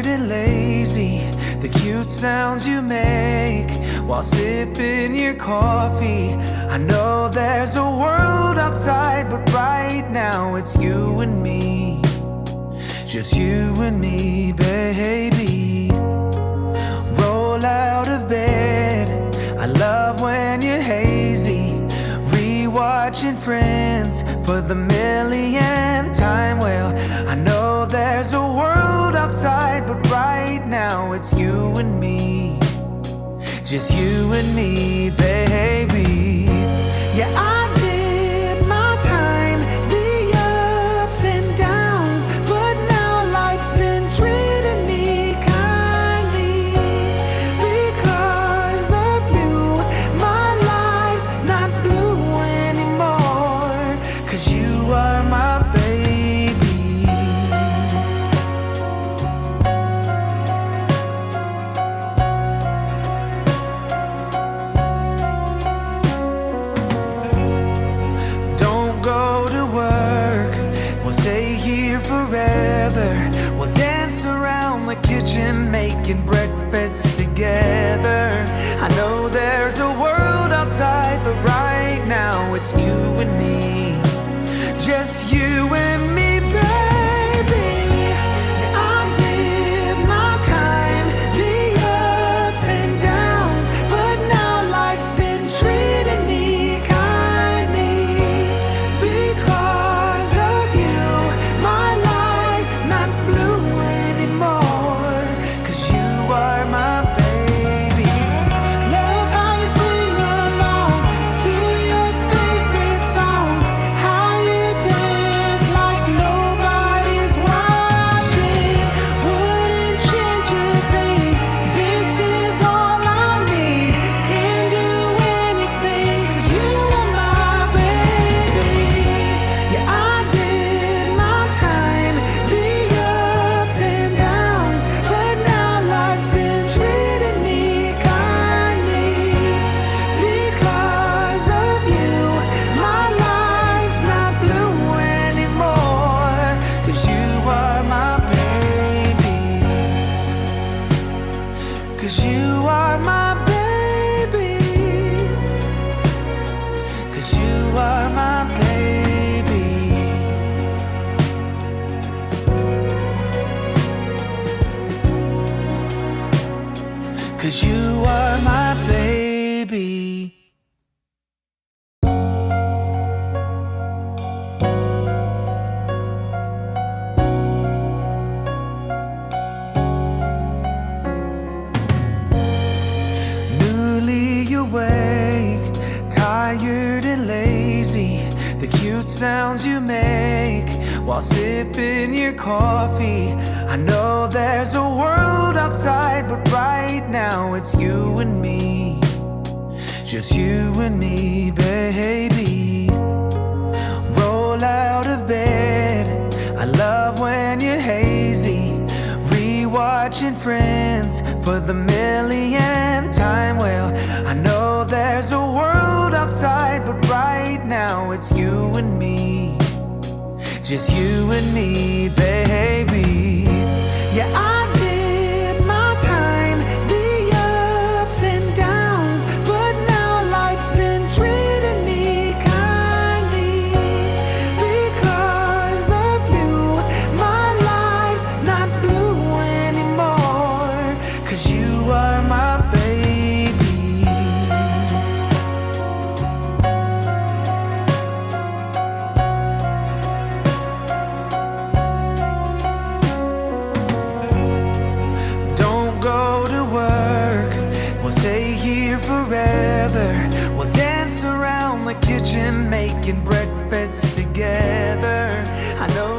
tired and lazy, the cute sounds you make while sipping your coffee. I know there's a world outside, but right now it's you and me. Just you and me, baby. Roll out of bed, I love when you're hazy. Rewatching Friends for the millionth time. Well, I know there's a world outside, but right now it's you and me. Just you and me, baby. Yeah, I did my time, the ups and downs, but now life's been treating me kindly. Because of you, my life's not blue anymore. 'Cause you are my baby. Don't go to work, we'll stay here forever. We'll dance around the kitchen, making breakfast together. I know there's a world outside, but right now it's you and me. Just you and me, baby. Yeah, I did my time, the ups and downs, but now life's been treating me kindly. Because of you, my life's not blue anymore. 'Cause you are my baby. Love how you sing along to your favorite song, how you dance like nobody's watching. Wouldn't change a thing, this is all I need. Can't do anything 'cause you are my baby. Yeah, I did my time, the ups and downs, but now life's been treating me kindly. Because of you, my life's not blue anymore. 'Cause you are my baby. 'Cause you are my baby. 'Cause you are my baby. 'Cause you are my baby. Newly awake, tired and lazy, the cute sounds you make while sipping your coffee. I know there's a world outside, but right now it's you and me. Just you and me, baby. Roll out of bed, I love when you're hazy. Rewatching Friends for the millionth time. Well, I know there's a world outside, but right now it's you and me. Just you and me, baby. Yeah, I did my time, the ups and downs, but now life's been treating me kindly. Because of you, my life's not blue anymore. 'Cause you are my baby. Don't go to work, we'll stay here forever. We'll dance around the kitchen, making breakfast together. I know